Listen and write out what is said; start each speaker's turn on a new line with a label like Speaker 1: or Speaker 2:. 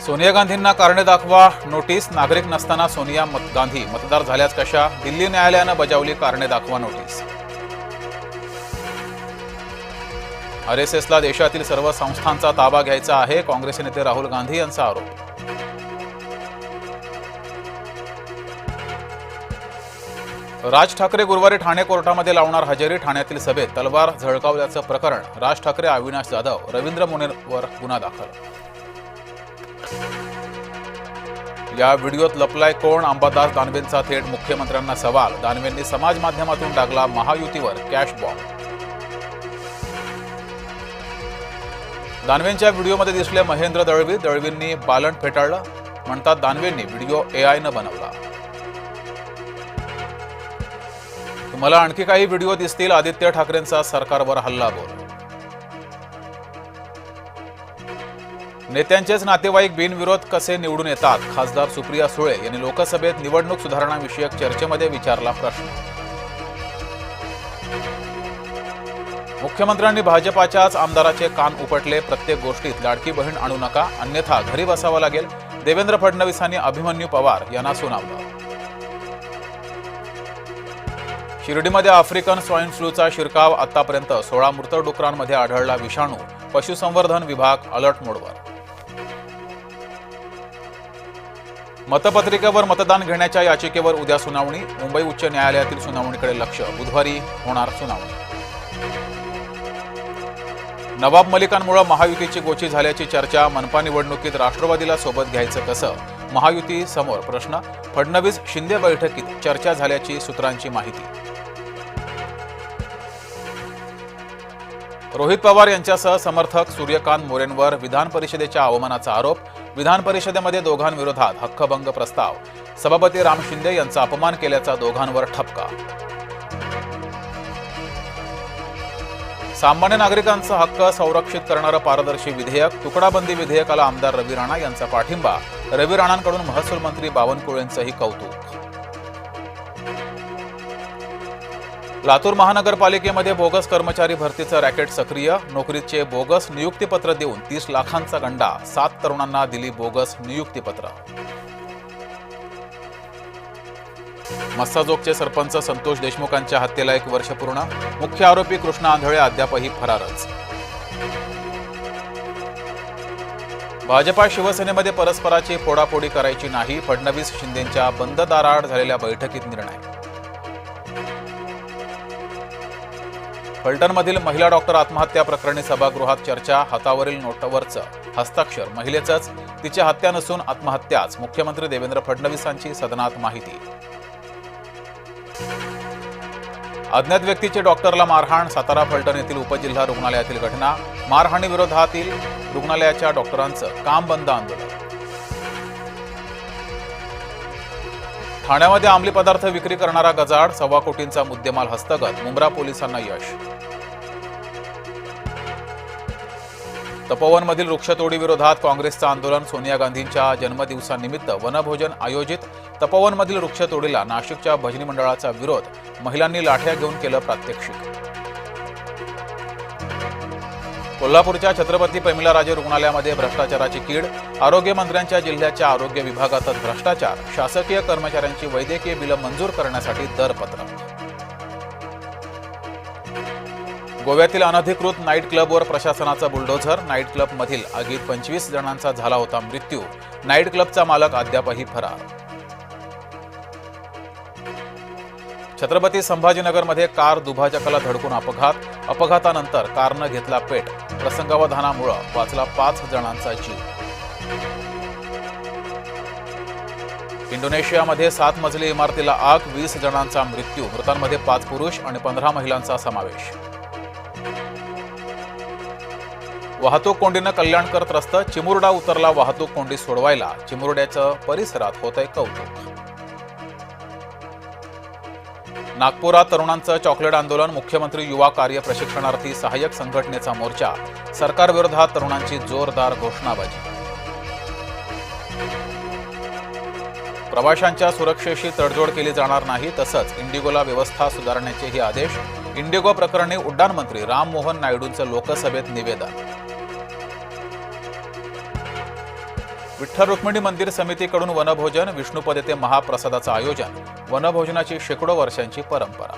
Speaker 1: सोनिया गांधींना कारणे दाखवा नोटीस। नागरिक नसताना सोनिया गांधी मतदार झाल्याच कशा? दिल्ली न्यायालयानं बजावली कारणे दाखवा नोटीस। आरएसएसला देशातील सर्व संस्थांचा ताबा घ्यायचा आहे, काँग्रेस नेते राहुल गांधी यांचा आरोप। राज ठाकरे गुरुवारी ठाणे कोर्टामध्ये लावणार हजेरी। ठाण्यातील सभेत तलवार झळकावल्याचं प्रकरण। राज ठाकरे, अविनाश जाधव, रवींद्र मोनेवर गुन्हा दाखल। या व्हिडिओत लपलाय कोण? अंबादास दानवेंचा थेट मुख्यमंत्र्यांना सवाल। दानवेंनी समाज माध्यमातून टाकला महायुतीवर कॅश बॉम्ब। दानवेंच्या व्हिडिओमध्ये दिसले महेंद्र दळवी। दळवींनी बालन फेटाळलं। म्हणतात दानवेंनी व्हिडिओ एआयनं बनवला। तुम्हाला आणखी काही व्हिडिओ दिसतील। आदित्य ठाकरेंचा सरकारवर हल्लाबोल। नेत्यांचेच नातेवाईक बिनविरोध कसे निवडून येतात? खासदार सुप्रिया सुळे यांनी लोकसभेत निवडणूक सुधारणा विषयक चर्चेमध्ये विचारला प्रश्न। मुख्यमंत्र्यांनी भाजपाच्याच आमदाराचे कान उपटले। प्रत्येक गोष्टीत लाडकी बहीण आणू नका, अन्यथा घरी बसावं लागेल। देवेंद्र फडणवीसांनी अभिमन्यू पवार यांना सुनावलं। शिर्डीमध्ये आफ्रिकन स्वाईन फ्लूचा शिरकाव। आतापर्यंत 16 मृत डुकरांमध्ये आढळला विषाणू। पशुसंवर्धन विभाग अलर्ट मोडवर। मतपत्रिकेवर मतदान घेण्याच्या याचिकेवर उद्या सुनावणी। मुंबई उच्च न्यायालयातील सुनावणीकडे लक्ष। बुधवारी होणार सुनावणी। नवाब मलिकांमुळे महायुतीची गोची झाल्याची चर्चा। मनपा निवडणुकीत राष्ट्रवादीला सोबत घ्यायचं कसं? महायुती समोर प्रश्न। फडणवीस शिंदे बैठकीत चर्चा झाल्याची सूत्रांची माहिती। रोहित पवार यांच्यासह समर्थक सूर्यकांत मोरेंवर विधान परिषदेच्या अवमानाचा आरोप। विधान परिषदेमध्ये दोघांविरोधात हक्कभंग प्रस्ताव। सभापती राम शिंदे यांचा अपमान केल्याचा दोघांवर ठपका। सामान्य नागरिकांचा हक्क संरक्षित करणारं पारदर्शी विधेयक। तुकडाबंदी विधेयकाला आमदार रवी राणा यांचा पाठिंबा। रवी राणांकडून महसूल मंत्री बावनकुळेंचंही कौतुक। लातूर महानगरपालिकेमध्ये बोगस कर्मचारी भरतीचं रॅकेट सक्रिय। नोकरीचे बोगस नियुक्तीपत्र देऊन 30 लाखांचा गंडा। 7 तरुणांना दिली बोगस नियुक्तीपत्र। मस्साजोगचे सरपंच संतोष देशमुखांच्या हत्येला 1 वर्ष पूर्ण। मुख्य आरोपी कृष्णा आंधळे अद्यापही फरारच। भाजपा शिवसेनेमध्ये परस्पराची फोडाफोडी करायची नाही। फडणवीस शिंदेंच्या बंद दाराआड झालेल्या बैठकीत निर्णय। फलटणमधील महिला डॉक्टर आत्महत्या प्रकरणी सभागृहात चर्चा। हातावरील नोटवरचं हस्ताक्षर महिलेचंच, तिची हत्या नसून आत्महत्याच। मुख्यमंत्री देवेंद्र फडणवीसांची सदनात माहिती। अज्ञात व्यक्तीची डॉक्टरला मारहाण। सातारा फलटण येथील उपजिल्हा रुग्णालयातील घटना। मारहाणी विरोधातील रुग्णालयाच्या डॉक्टरांचं काम बंद आंदोलन। ठाण्यामध्ये अंमली पदार्थ विक्री करणारा गजाआड। 1.25 कोटींचा मुद्देमाल हस्तगत। मुंब्रा पोलिसांना यश। तपोवनमधील वृक्षतोडी विरोधात काँग्रेसचं आंदोलन। सोनिया गांधींच्या जन्मदिवसानिमित्त वनभोजन आयोजित। तपोवनमधील वृक्षतोडीला नाशिकच्या भजनी मंडळाचा विरोध। महिलांनी लाठ्या घेऊन केलं प्रात्यक्षिक। कोल्हापूरच्या छत्रपती प्रमिलाराजे रुग्णालयामध्ये भ्रष्टाचाराची कीड। आरोग्यमंत्र्यांच्या जिल्ह्याच्या आरोग्य विभागातच भ्रष्टाचार। शासकीय कर्मचाऱ्यांची वैद्यकीय बिलं मंजूर करण्यासाठी दरपत्रक। गोव्यातील अनधिकृत नाईट क्लबवर प्रशासनाचा बुलडोझर। नाईट क्लबमधील आगीत 25 जणांचा झाला होता मृत्यू। नाईट क्लबचा मालक अद्यापही फरार। छत्रपती संभाजीनगरमध्ये कार दुभाजकाला धडकून अपघात। अपघातानंतर कारनं घेतला पेट। प्रसंगावधानामुळे वाचला 5 जणांचा जीव। इंडोनेशियामध्ये 7 मजली इमारतीला आग। 20 जणांचा मृत्यू। मृतांमध्ये 5 पुरुष आणि 15 महिलांचा समावेश। वाहतूक कोंडीनं कल्याणकर त्रस्त। चिमुरडा उतरला वाहतूक कोंडी सोडवायला। चिमुरड्याचं परिसरात होतंय कौतुक। नागपुरात तरुणांचं चॉकलेट आंदोलन। मुख्यमंत्री युवा कार्य प्रशिक्षणार्थी सहाय्यक संघटनेचा मोर्चा। सरकारविरोधात तरुणांची जोरदार घोषणाबाजी। प्रवाशांच्या सुरक्षेशी तडजोड केली जाणार नाही। तसंच इंडिगोला व्यवस्था सुधारण्याचेही आदेश। इंडिगो प्रकरणी उड्डाण मंत्री राम मोहन नायडूंचं लोकसभेत निवेदन। विठ्ठल रुक्मिणी मंदिर समितीकडून वनभोजन, विष्णुपद येथे महाप्रसादाचं आयोजन. वनभोजनाची शेकडो वर्षांची परंपरा.